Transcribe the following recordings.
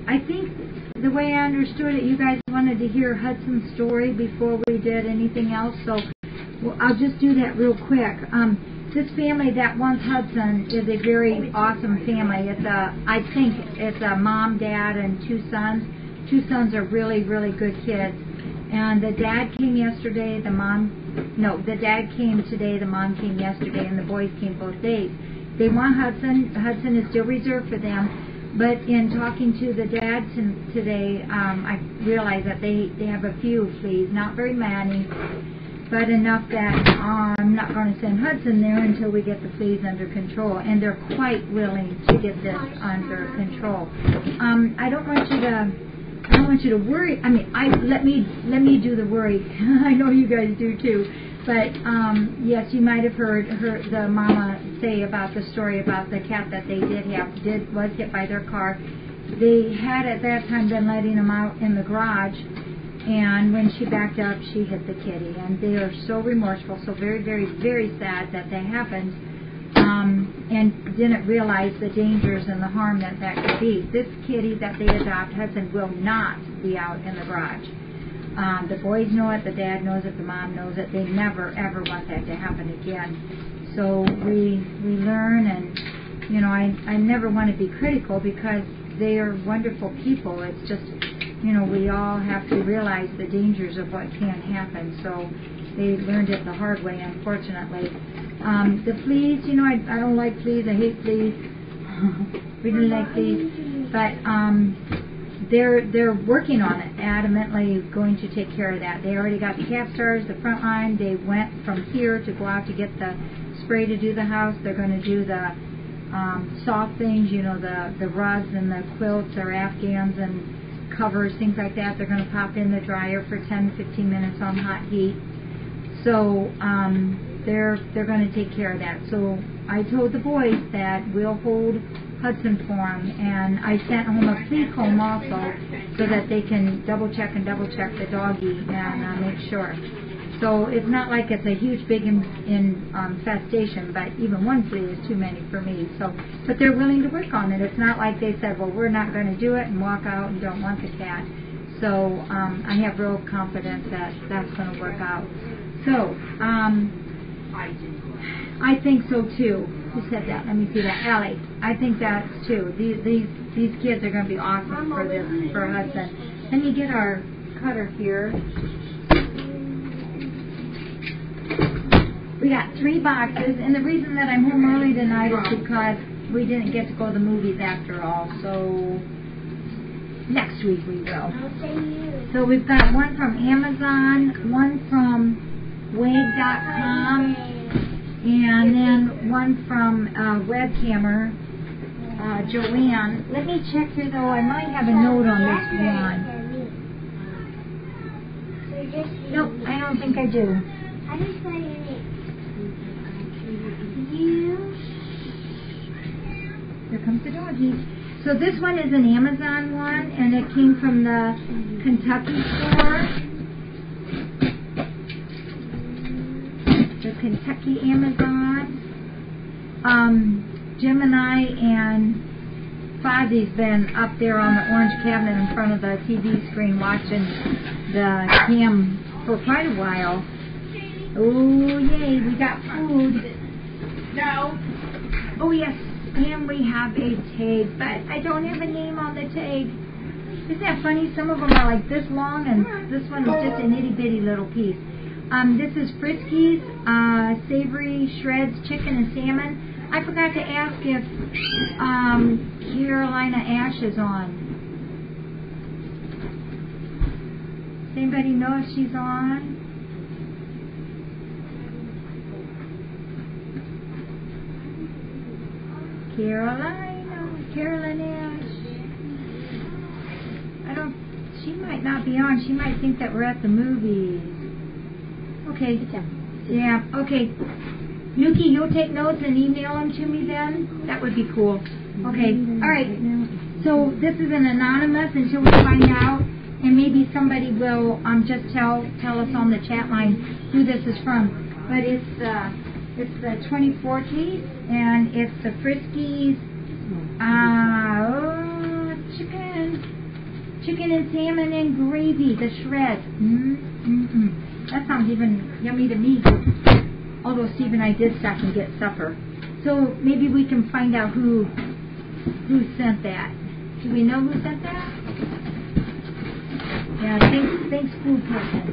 I think the way I understood it, you guys wanted to hear Hudson's story before we did anything else, so I'll just do that real quick. This family that wants Hudson is a very awesome family. I think it's a mom, dad, and 2 sons. 2 sons are really, really good kids. And the dad came yesterday, the dad came today, the mom came yesterday, and the boys came both days. They want Hudson. Hudson is still reserved for them. But in talking to the dads today, I realized that they have a few fleas, not very many, but enough that I'm not going to send Hudson there until we get the fleas under control. And they're quite willing to get this under control. I don't want you to worry. I mean, let me do the worry. I know you guys do too. But yes, you might have heard the mama say about the story about the cat that they was hit by their car. They had at that time been letting them out in the garage, and when she backed up, she hit the kitty. And they are so remorseful, so very, very, very sad that that happened, and didn't realize the dangers and the harm that could be. This kitty that they adopt, Hudson, will not be out in the garage. The boys know it, the dad knows it, the mom knows it. They never, ever want that to happen again. So we learn, and, you know, I never want to be critical because they are wonderful people. It's just, you know, we all have to realize the dangers of what can happen. So they learned it the hard way, unfortunately. The fleas, you know, I don't like fleas. I hate fleas. We didn't like fleas. But they're working on it, adamantly going to take care of that. They already got the calf stars, the front line. They went from here to go out to get the spray to do the house. They're going to do the soft things, you know, the rugs and the quilts or afghans and covers, things like that. They're going to pop in the dryer for 10-15 minutes on hot heat. So they're going to take care of that. So I told the boys that we'll hold Hudson for them, and I sent home a flea comb also so that they can double check the doggy and make sure. So it's not like it's a huge big infestation, but even one flea is too many for me. So, but they're willing to work on it. It's not like they said, well, we're not going to do it and walk out and don't want the cat. So I have real confidence that that's going to work out. So I think so too. Who said that? Let me see that. Allie. I think that's too. These kids are going to be awesome for Hudson. Let me get our cutter here. We got 3 boxes, and the reason that I'm home early tonight is because we didn't get to go to the movies after all. So next week we will. So we've got one from Amazon, one from Wave.com, and then one from Webcammer, Joanne. Let me check here though, I might have a note on this one. Nope, I don't think I do. I just saw your name. Here comes the doggy. So this one is an Amazon one, and it came from the Kentucky store. The Kentucky Amazon. Gemini and Fozzie's been up there on the orange cabinet in front of the TV screen watching the cam for quite a while. Oh yay, we got food. No. Oh yes, and we have a tag, but I don't have a name on the tag. Isn't that funny? Some of them are like this long, and this one is just an itty bitty little piece. This is Friskies, savory shreds, chicken and salmon. I forgot to ask if Carolina Ash is on. Does anybody know if she's on? Carolyn Ash. She might not be on. She might think that we're at the movies. Okay. Yeah, okay. Nuki, you'll take notes and email them to me then? That would be cool. Okay, alright. So this is an anonymous until we find out, and maybe somebody will just tell us on the chat line who this is from. But it's the 24 case, and it's the Friskies chicken. Chicken and salmon and gravy, the shreds. That sounds even yummy to me. Although Steve and I did stop and get supper. So maybe we can find out who sent that. Do we know who sent that? Yeah, thanks food person.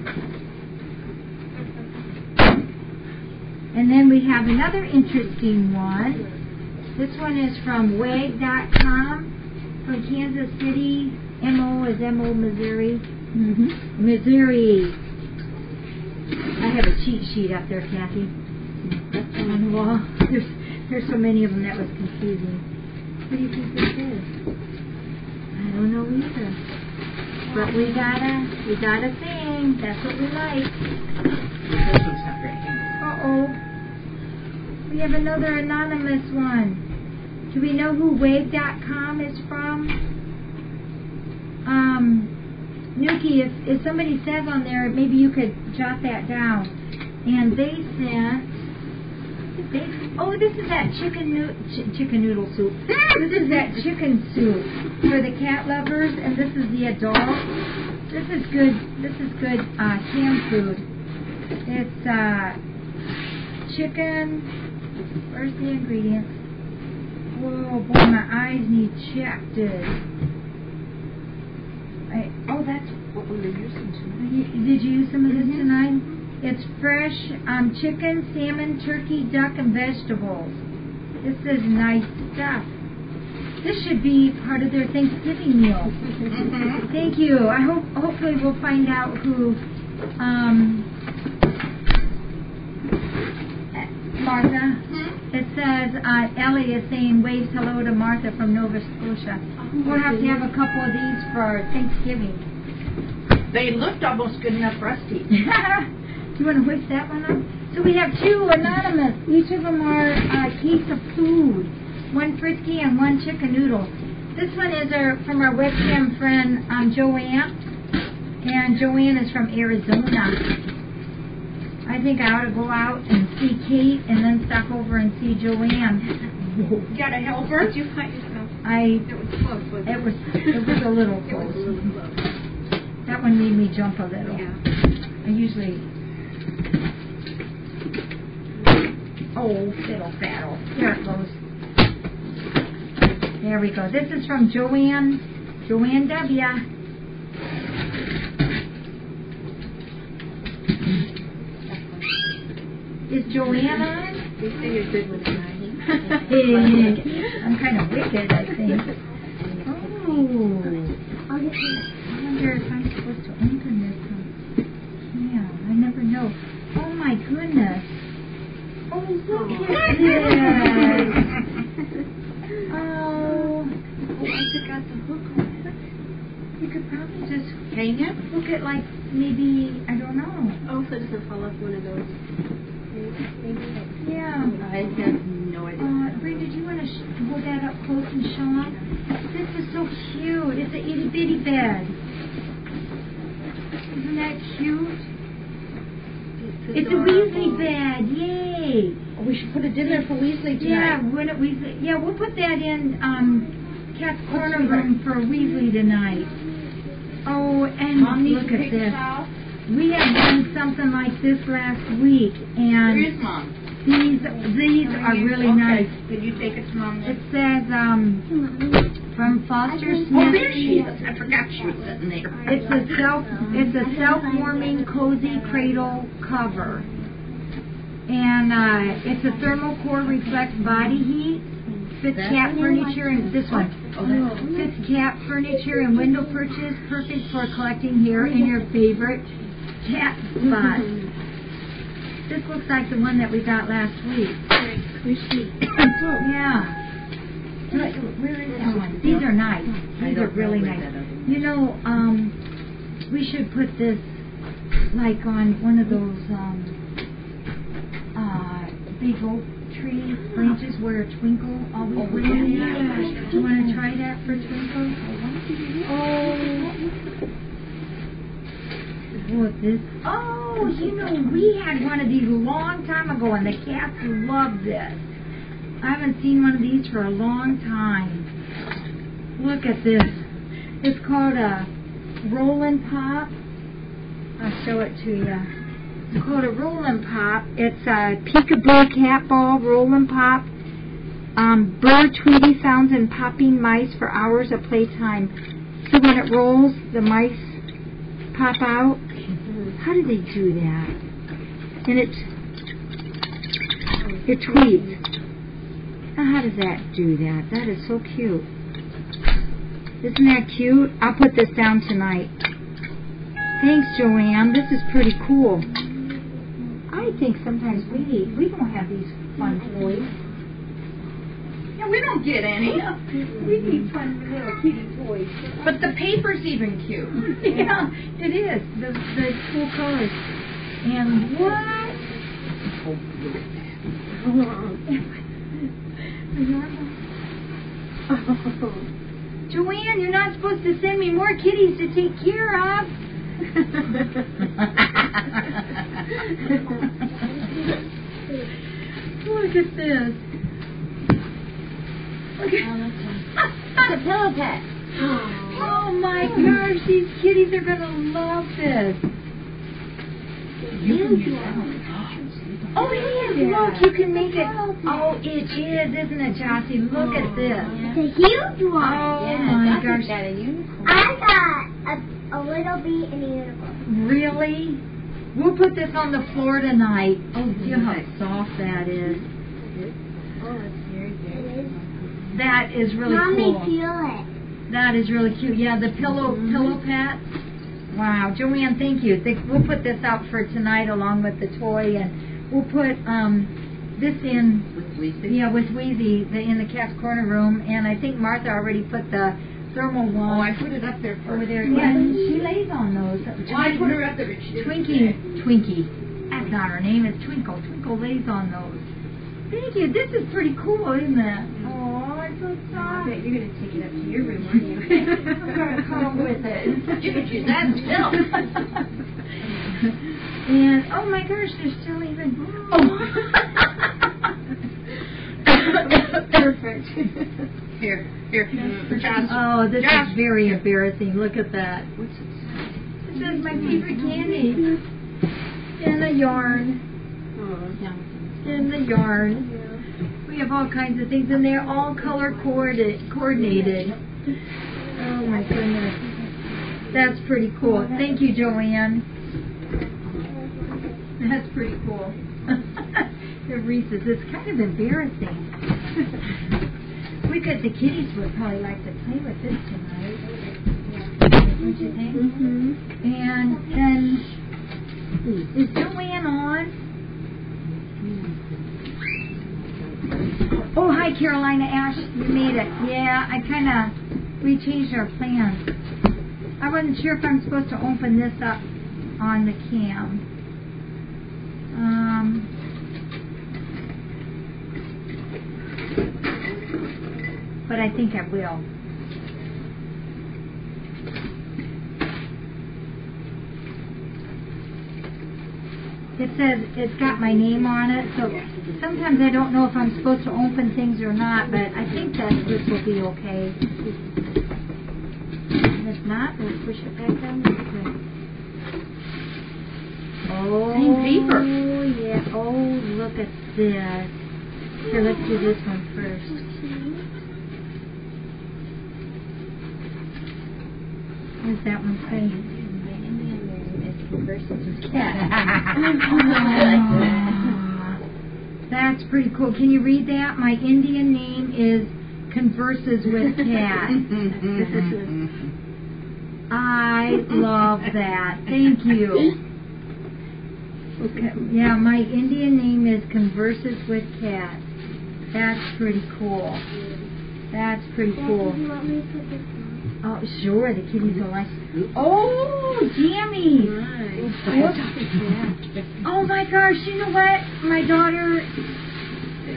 And then we have another interesting one. This one is from wag.com from Kansas City. MO is MO, Missouri. Missouri. I have a cheat sheet up there, Kathy. On the wall. There's so many of them that was confusing. What do you think this is? I don't know either. But we got a thing. That's what we like. This one's not very handy. Uh-oh. We have another anonymous one. Do we know who wag.com is from? Nuki, if somebody says on there, maybe you could jot that down. And they sent, this is that chicken noodle soup. This is that chicken soup for the cat lovers, and this is the adult. This is good canned food. It's chicken. Where's the ingredients? Whoa, boy, my eyes need checked. That's what were they using tonight? Did you use some of this tonight? It's fresh chicken, salmon, turkey, duck, and vegetables. This is nice stuff. This should be part of their Thanksgiving meal. Thank you. Hopefully we'll find out who Martha. It says Ellie is saying waves hello to Martha from Nova Scotia. We'll have to have a couple of these for Thanksgiving. They looked almost good enough for us to eat. You want to whisk that one up? So we have two anonymous. Each of them are a case of food. One frisky and one chicken noodle. This one is from our webcam friend Joanne. And Joanne is from Arizona. I think I ought to go out and see Kate and then stop over and see Joanne. You got a helper? Did you cut yourself? It was close, wasn't was a little close. That one made me jump a little. Yeah. I usually... Oh, fiddle faddle. There it goes. There we go. This is from Joanne W. Is Joanne on? They say you're good with knives. I'm kind of wicked, I think. Oh. I wonder if I'm supposed to open this one. Yeah, I never know. Oh my goodness. Oh, look at this. Oh, I forgot the hook on it. You could probably just Hang it? hook it like maybe, I don't know. Oh, so it doesn't fall off one of those. Yeah. I have no idea. Brenda, do you want to hold that up close and show them? This is so cute. It's an itty bitty bed. Isn't that cute? It's a Weasley bed. Yay! Oh, we should put a dinner for Weasley Yeah, tonight. we'll put that in Cat's corner room for Weasley tonight. Oh, and Mom needs look a at paper this. towel. We had done something like this last week, and Where is Mom? these are really nice. Can you take it to Mom? It says from Foster Smith. Oh, there she is. I forgot she was sitting there. It's a self-warming cozy cradle cover, and it's a thermocore reflects body heat. Fits cat furniture and this one. Fits cat furniture and window perches, perfect for collecting hair in your favorite cat spot. This looks like the one that we got last week. Yeah. Where is that one? These are nice. These are really nice. You know, we should put this like on one of those big oak tree branches where a twinkle always brings. Do you want to try that for Twinkle? What's this? Oh, you know, we had one of these a long time ago, and the cats love this. I haven't seen one of these for a long time. Look at this. It's called a Rollin' Pop. I'll show it to you. It's called a Rollin' Pop. It's a peekaboo cat ball Rollin' Pop. Bird Tweety sounds and popping mice for hours of playtime. So when it rolls, the mice pop out. How do they do that? And it tweets. Now how does that do that? That is so cute. Isn't that cute? I'll put this down tonight. Thanks, Joanne. This is pretty cool. I think sometimes we don't have these fun toys. Yeah, we don't get any. We need fun little kitty toys. But the paper's even cute. Yeah, it is. The cool colors. And what? Joanne, you're not supposed to send me more kitties to take care of. Look at this. Look at The pillow pet. Oh my gosh, these kitties are gonna love this. You can use that on the Oh, it is. Look, you can make it. Oh, it is, isn't it, Jossie? Look at this. It's a huge one. Oh Yeah, my Jossie's gosh. got a unicorn. I got a little bee and a unicorn. Really? We'll put this on the floor tonight. Oh, see how soft that is. Oh, it's very It good. is. That is really Mommy, cool. feel it. That is really cute. Yeah, the pillow pet. Wow, Joanne, thank you. We'll put this out for tonight along with the toy, and we'll put this in. With Lisa. Yeah, with Wheezy in the cat's corner room, and I think Martha already put the thermal Oh, I one put it up there for over her. there. Yeah, she lays on those. Well, I put her up there, but she didn't say. Twinkie. That's not her name. It's Twinkle. Twinkle lays on those. Thank you. This is pretty cool, isn't it? Oh, it's so I soft. bet you're going to take it up to your room, aren't you? I'm going to come with it. You could use that still. And, oh my gosh, there's still even... Oh. Perfect. Here, for Josh. Oh, this Josh. is very embarrassing. Look at that. What's it say? This is my favorite candy. In the yarn. Oh, yeah. In the yarn. We have all kinds of things, and they're all color coordinated. Oh my goodness. That's pretty cool. Thank you, Joanne. That's pretty cool. The Reese's. It's kind of embarrassing. The kitties would probably like to play with this tonight. Don't you think? Mm-hmm. And then, is Joanne on? Oh, hi, Carolina Ash. You made it. Yeah, we changed our plans. I wasn't sure if I'm supposed to open this up on the cam. But I think I will. It says it's got my name on it, so sometimes I don't know if I'm supposed to open things or not, but I think that this will be okay. And if not, we'll push it back down this way. Oh, Same paper. yeah. Oh, look at this. Here, let's do this one first. What does that one say? That's pretty cool. Can you read that? My Indian name is Converses with Cat. I love that. Thank you. Okay. Yeah, my Indian name is Converses with Cat. That's pretty cool. That's pretty cool. Do you want me to put this on? Oh, sure, the kitties will like. Oh, jammies! Oh my gosh, you know what?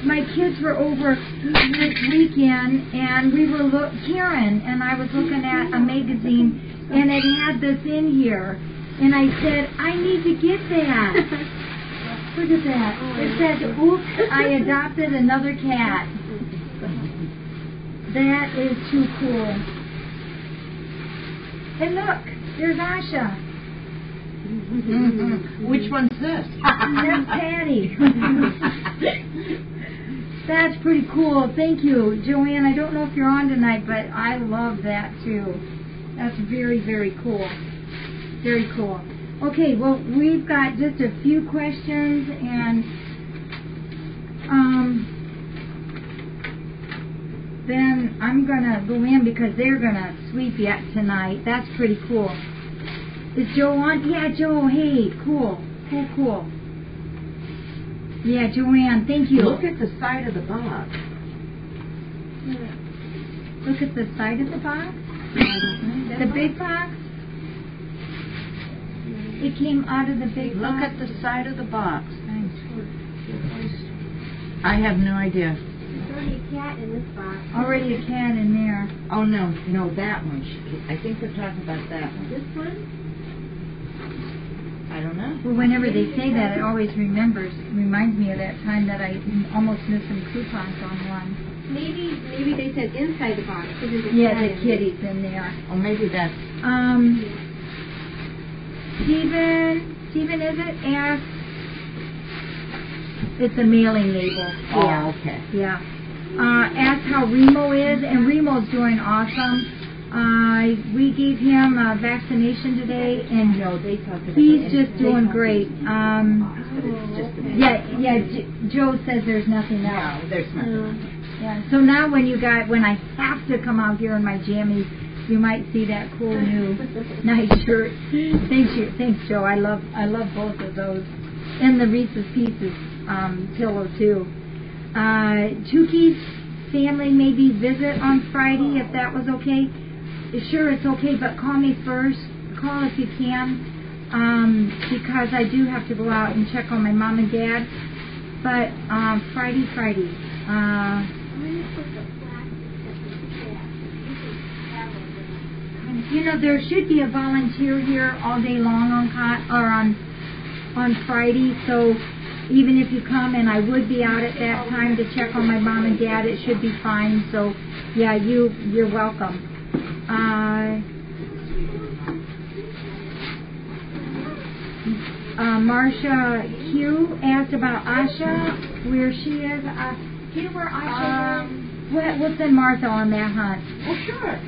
My kids were over this weekend, and we were Karen and I was looking at a magazine, and it had this in here, and I said, I need to get that. Look at that. It says, oops, I adopted another cat. That is too cool. And look, there's Asha. Which one's this? That's Patty. That's pretty cool. Thank you, Joanne. I don't know if you're on tonight, but I love that too. That's very, very cool. Very cool. Okay, well, we've got just a few questions, and then I'm going to go in because they're going to sweep yet tonight. That's pretty cool. Is Joe on? Yeah, Joe, hey, cool. Cool. Yeah, Joanne, thank you. Look at the side of the box. Look at the side of the box? The big box? It came out of the big box? Look at the side of the box. I have no idea. There's already a cat in this box. Already a cat in there. Oh, no, that one. I think they're talking about that one. This one? I don't know. Well, whenever they say that, it always reminds me of that time that I almost missed some coupons on one. Maybe they said inside the box. So there's a Yeah, cat the in kitty's in there. Oh, maybe that's... Stephen, is it? Ask. It's a mailing label. Yeah. Oh, okay. Yeah. Ask how Remo is, and Remo's doing awesome. We gave him a vaccination today, and he's just doing great. Joe says there's nothing else. No, there's nothing. Yeah. So now when I have to come out here in my jammies, you might see that cool new nice shirt. Thanks, Joe. I love both of those, and the Reese's Pieces pillow too. Chuki's family maybe visit on Friday if that was okay. Sure, it's okay, but call me first. Call if you can, because I do have to go out and check on my mom and dad. But Friday. There should be a volunteer here all day long on Friday. So even if you come, and I would be out at that time to check on my mom and dad, it should be fine. So yeah, you're welcome. Marcia Q asked about Asha, where she is. Do you know where Asha is? We'll send Martha on that hunt. Oh, sure.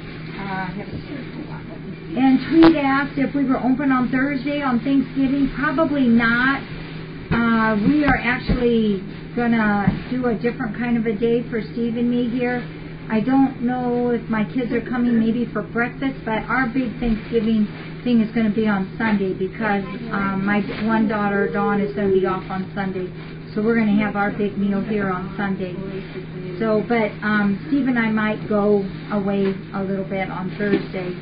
And Tweet asked if we were open on Thursday on Thanksgiving. Probably not. We are actually going to do a different kind of a day for Steve and me here. I don't know if my kids are coming maybe for breakfast, but our big Thanksgiving thing is going to be on Sunday because my one daughter, Dawn, is going to be off on Sunday. So we're going to have our big meal here on Sunday. So, but Steve and I might go away a little bit on Thursday.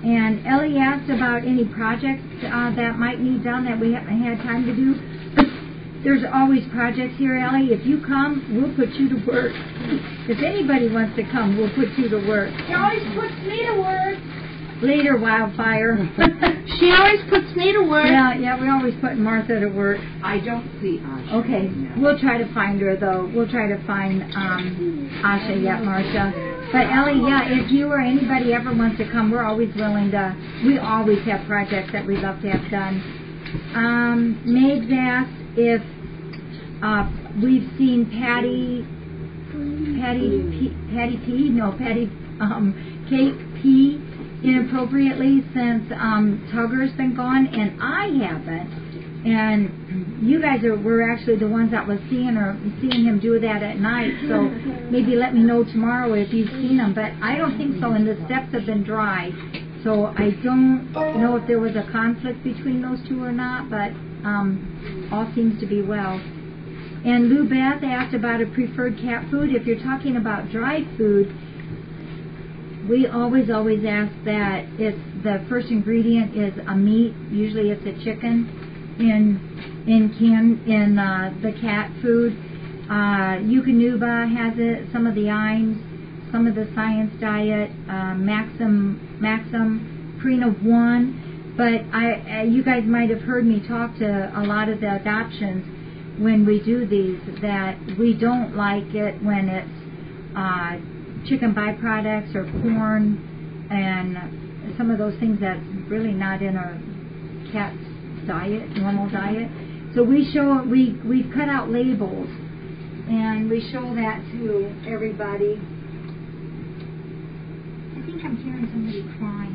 And Ellie asked about any projects that might need done that we haven't had time to do. There's always projects here, Ellie. If you come, we'll put you to work. If anybody wants to come, we'll put you to work. She always puts me to work. Later, Wildfire. She always puts me to work. Yeah, we always put Martha to work. I don't see Asha. Okay, we'll try to find her, though. We'll try to find Asha yet, Marcia. But, Ellie, yeah, if you or anybody ever wants to come, we're always willing to. We always have projects that we'd love to have done. Meg's asked if we've seen Kate P inappropriately since Tugger's been gone, and I haven't. And you guys were actually the ones that was seeing him do that at night. So maybe let me know tomorrow if you've seen him. But I don't think so, and the steps have been dry. So I don't know if there was a conflict between those two or not, but all seems to be well. And Lou Beth asked about a preferred cat food. If you're talking about dry food, we always ask that if the first ingredient is a meat, usually it's a chicken, in the cat food. Eukanuba has it, some of the Imes, some of the Science Diet, Maxim, Prina 1. But you guys might have heard me talk to a lot of the adoptions when we do these, that we don't like it when it's chicken byproducts or corn and some of those things that's really not in our cat's diet, normal diet. So we cut out labels, and we show that to everybody. I think I'm hearing somebody crying.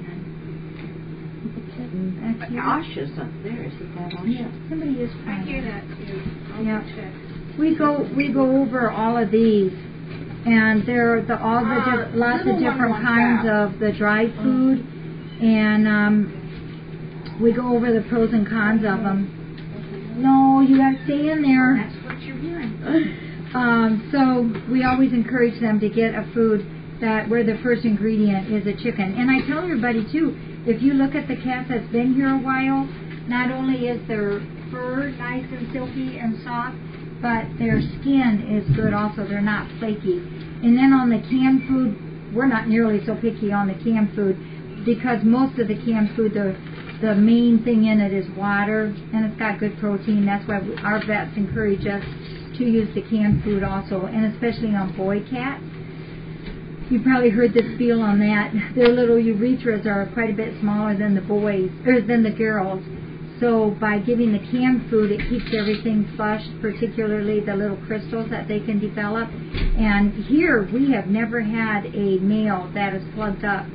Asha's up there. Is it that Asha? Yeah, somebody is crying. I hear that too. I'll Yeah. check. We go over all of these, and there are lots of different kinds of the dried food, and we go over the pros and cons of them. No, you got to stay in there. That's what you're hearing. So we always encourage them to get a food where the first ingredient is a chicken. And I tell everybody too, if you look at the cat that's been here a while, not only is their fur nice and silky and soft, but their skin is good also. They're not flaky. And then on the canned food, we're not nearly so picky on the canned food, because most of the canned food, the main thing in it is water, and it's got good protein. That's why our vets encourage us to use the canned food also, and especially on boy cats. You probably heard the spiel on that. Their little urethras are quite a bit smaller than the than the girls. So by giving the canned food, it keeps everything flushed, particularly the little crystals that they can develop. And here we have never had a male that is plugged up.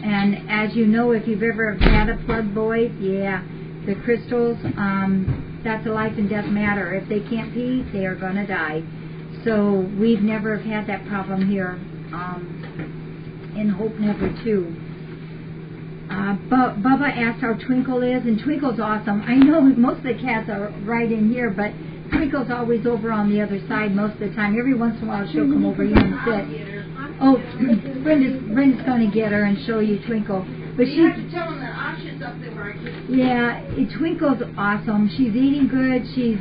And as you know, if you've ever had a plugged boy, yeah, the crystals, that's a life and death matter. If they can't pee, they are going to die. So we've never had that problem here, and hope never to. Bubba asked how Twinkle is, and Twinkle's awesome. I know most of the cats are right in here, but Twinkle's always over on the other side most of the time. Every once in a while she'll come over here and sit. Oh, Brenda's going to get her and show you Twinkle. But You have to tell them that Asha's up there where I can. yeah, Twinkle's awesome. She's eating good. She's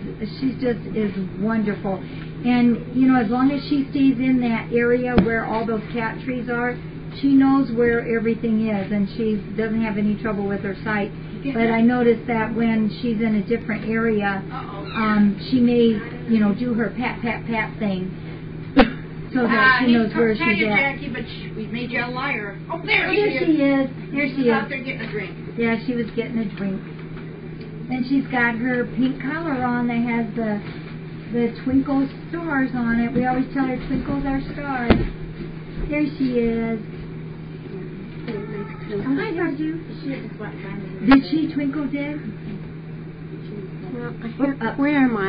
just is wonderful. And, you know, as long as she stays in that area where all those cat trees are, she knows where everything is, and she doesn't have any trouble with her sight. But I noticed that when she's in a different area, she may, you know, do her pat, pat, pat thing, so that she knows where she's at. Jackie, but we made you a liar. Oh, there Here she is. Here she She's out is. there getting a drink. Yeah, she was getting a drink. And she's got her pink collar on that has the twinkle stars on it. We always tell her twinkles are stars. There she is. Hi, Roger. Did she? Twinkle did? Where am I?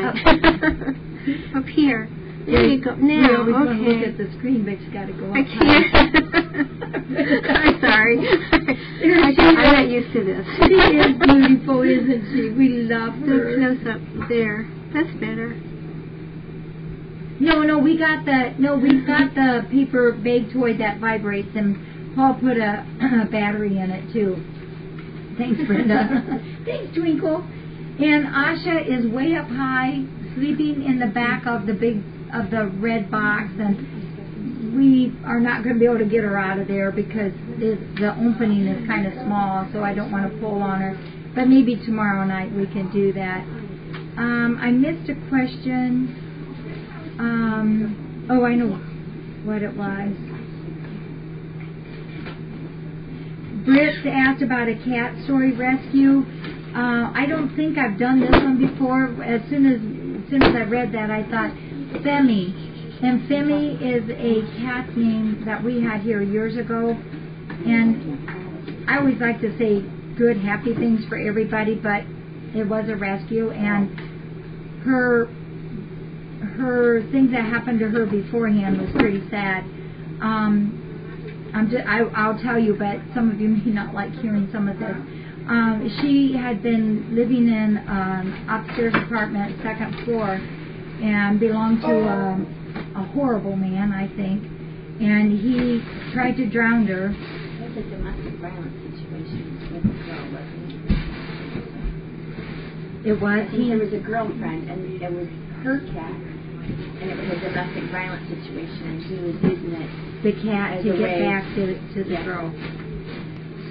Up here. There you go. We Now, always want to look okay. at the screen, but you got to go up. I can't. I'm sorry. I'm not used to this. She is beautiful, isn't she? We love her. Close up there. That's better. No, we've got the paper bag toy that vibrates, and Paul put a battery in it too. Thanks, Brenda. Thanks, Twinkle. And Asha is way up high, sleeping in the back of the red box, and we are not going to be able to get her out of there because the opening is kind of small, so I don't want to pull on her. But maybe tomorrow night we can do that. I missed a question. Oh, I know what it was. Britt asked about a cat story rescue. I don't think I've done this one before. As soon as I read that, I thought Femi. And Femi is a cat name that we had here years ago. And I always like to say good, happy things for everybody, but it was a rescue, and her things that happened to her beforehand was pretty sad. I'll tell you, but some of you may not like hearing some of this. She had been living in an upstairs apartment, second floor, and belonged to a horrible man, I think. And he tried to drown her. It was a domestic violence situation with a girl, wasn't it? It was. There was a girlfriend, and it was her cat, and it was a domestic violence situation, and he was using it. The cat to get back to the Yeah. girl.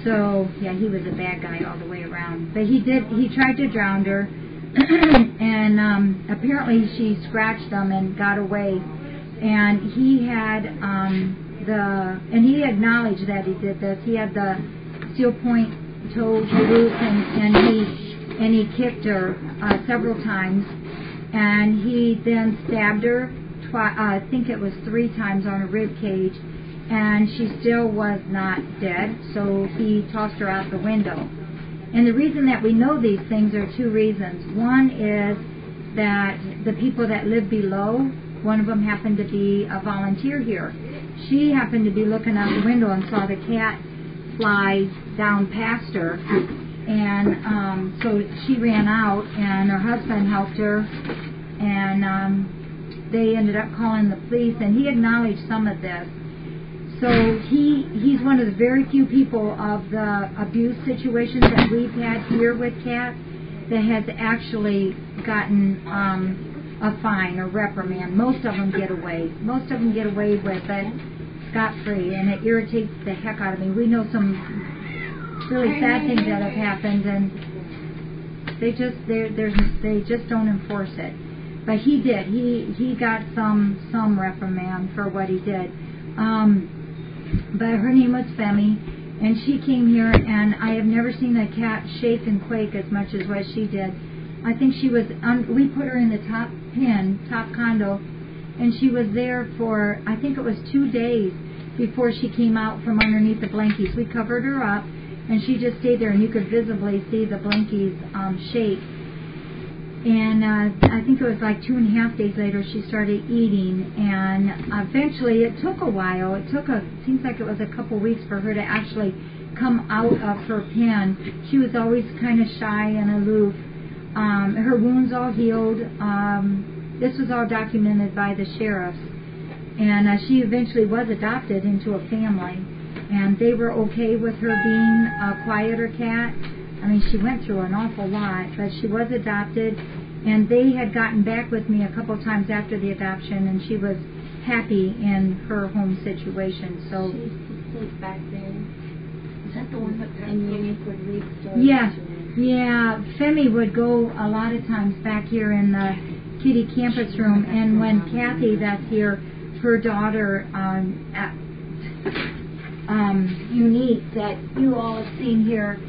So yeah, he was a bad guy all the way around. But he tried to drown her, and apparently she scratched him and got away. And he had and he acknowledged that he did this. He had the steel point toes were loose, and he kicked her several times, and he then stabbed her. I think it was 3 times on her rib cage, and she still was not dead. So he tossed her out the window. And the reason that we know these things are 2 reasons. One is that the people that live below, one of them happened to be a volunteer here. She happened to be looking out the window and saw the cat fly down past her, and so she ran out, and her husband helped her, and they ended up calling the police, and he acknowledged some of this. So he's one of the very few people of the abuse situations that we've had here with cats that has actually gotten a fine or reprimand. Most of them get away. Most of them get away with it scot-free, and it irritates the heck out of me. We know some really sad things that have happened, and they just don't enforce it. But he did. He got some reprimand for what he did. But her name was Femi, and she came here, and I have never seen a cat shake and quake as much as what she did. I think she was, we put her in the top condo, and she was there for, I think it was 2 days before she came out from underneath the blankies. We covered her up, and she just stayed there, and you could visibly see the blankies shake. And I think it was like 2.5 days later she started eating, and eventually it took a while. It seems like it was a couple weeks for her to actually come out of her pen. She was always kind of shy and aloof. Her wounds all healed. This was all documented by the sheriffs, and she eventually was adopted into a family, and they were okay with her being a quieter cat. I mean, she went through an awful lot, but she was adopted, and they had gotten back with me a couple times after the adoption, and she was happy in her home situation. So she used to sleep back there. Is that the one that and Unique would read stories? Yeah. Femi would go a lot of times back here in the kitty campus room, and when Kathy, that's here, her daughter, Unique, that you all have seen here,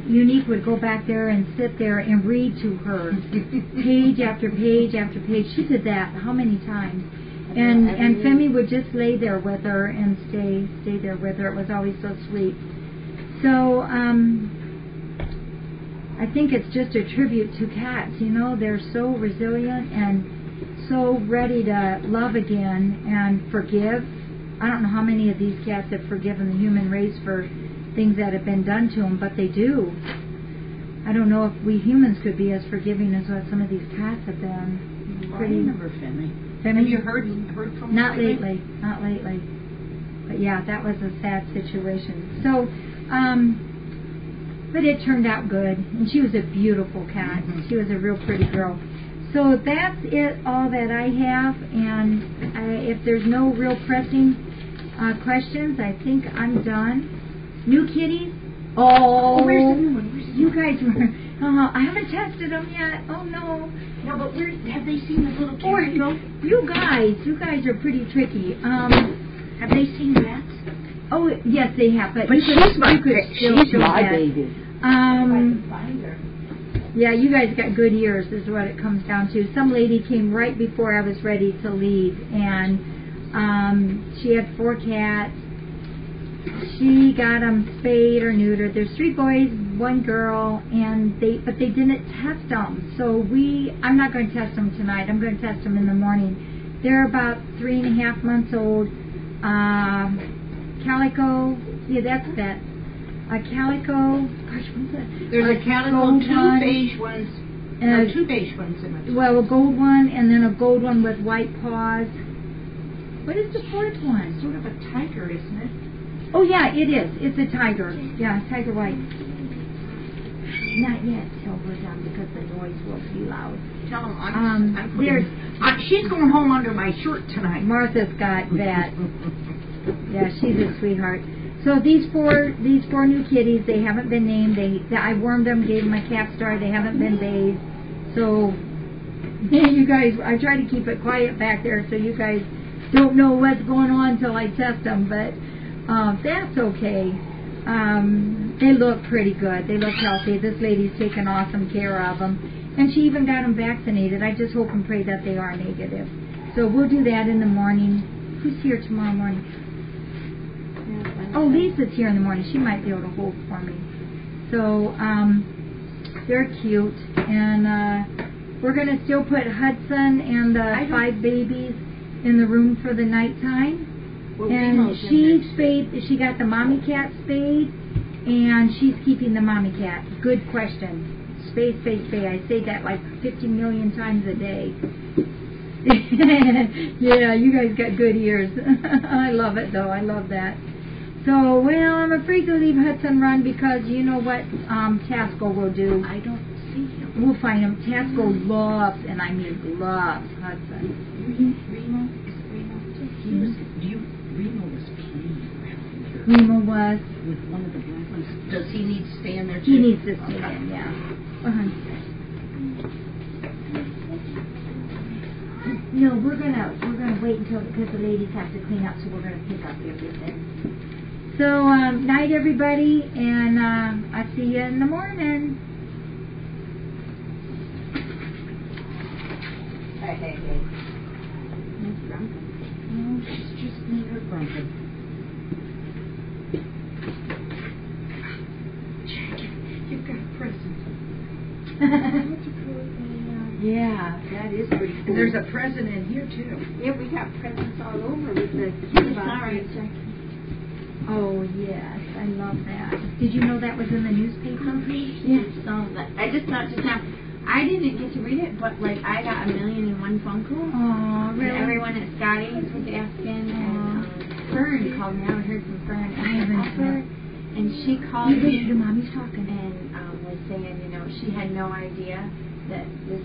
Unique would go back there and sit there and read to her page after page after page. She did that how many times? And Femi would just lay there with her and stay there with her. It was always so sweet. So I think it's just a tribute to cats. You know, they're so resilient and so ready to love again and forgive. I don't know how many of these cats have forgiven the human race for things that have been done to them, but they do. I don't know if we humans could be as forgiving as what some of these cats have been. I remember Femi. Have you heard from him? Not lately. But yeah, that was a sad situation. So, but it turned out good, and she was a beautiful cat. She was a real pretty girl. So that's it, all that I have, and if there's no real pressing questions, I think I'm done. New kitties? Oh, where's the new one? You guys were, I haven't tested them yet. Oh no. No, but have they seen the little cat go? You guys are pretty tricky. Have they seen rats? Oh, yes, they have, but she's my baby. Find her. Yeah, you guys got good ears is what it comes down to. Some lady came right before I was ready to leave, and she had 4 cats. She got them spayed or neutered. There's 3 boys, 1 girl, but they didn't test them. So I'm not going to test them tonight. I'm going to test them in the morning. They're about 3.5 months old. Calico, yeah, that's that. A calico, gosh, what's that? There's a calico, 2 beige ones, 2 beige ones in it. Well, a gold one, and then a gold one with white paws. What is the 4th one? Sort of a tiger, isn't it? Oh, yeah, it is. It's a tiger. Yeah, tiger white. Not yet, Silver, down because the noise will be loud. Tell them I'm putting, she's going home under my shirt tonight. Martha's got that. Yeah, she's a sweetheart. So these four new kitties, they haven't been named. I wormed them, gave them a cat star. They haven't been bathed. So you guys, I try to keep it quiet back there so you guys don't know what's going on until I test them. But that's okay. They look pretty good. They look healthy. This lady's taking awesome care of them. And she even got them vaccinated. I just hope and pray that they are negative. So we'll do that in the morning. Who's here tomorrow morning? Oh, Lisa's here in the morning. She might be able to hold for me. So, they're cute. And we're going to still put Hudson and the 5 babies in the room for the nighttime. Well, And she's spayed. She got the mommy cat spayed, and she's keeping the mommy cat. Good question. Spay, spay, spay. I say that like 50 million times a day. Yeah, you guys got good ears. I love it, though. I love that. So, well, I'm afraid to leave Hudson run because you know what Tasco will do. I don't see him. We'll find him. Tasco loves, and I mean loves, Hudson. Remo? Is it Remo? He was, Remo was playing around here. Remo was. With one of the black ones. Does he need to stay in there too? He needs to stay in, yeah. No, we're gonna wait until because the ladies have to clean up, so we're gonna pick up everything. So night everybody, and I'll see you in the morning. Hey. Miss Grumpy. No, she's just being her grumpy. Jackie, you've got a present. Yeah, that is pretty cool. And there's a present in here too. Yeah, we got presents all over with the Sorry, Oh yes, I love that. Did you know that was in the newspaper? Yeah. So I just thought just now, I didn't get to read it, but like I got 1,000,001 phone calls. Oh, really? And everyone at Scotty's was asking, and Fern called me. I haven't heard from Fern. And she called me. Your mommy's talking. And was saying, you know, she had no idea that this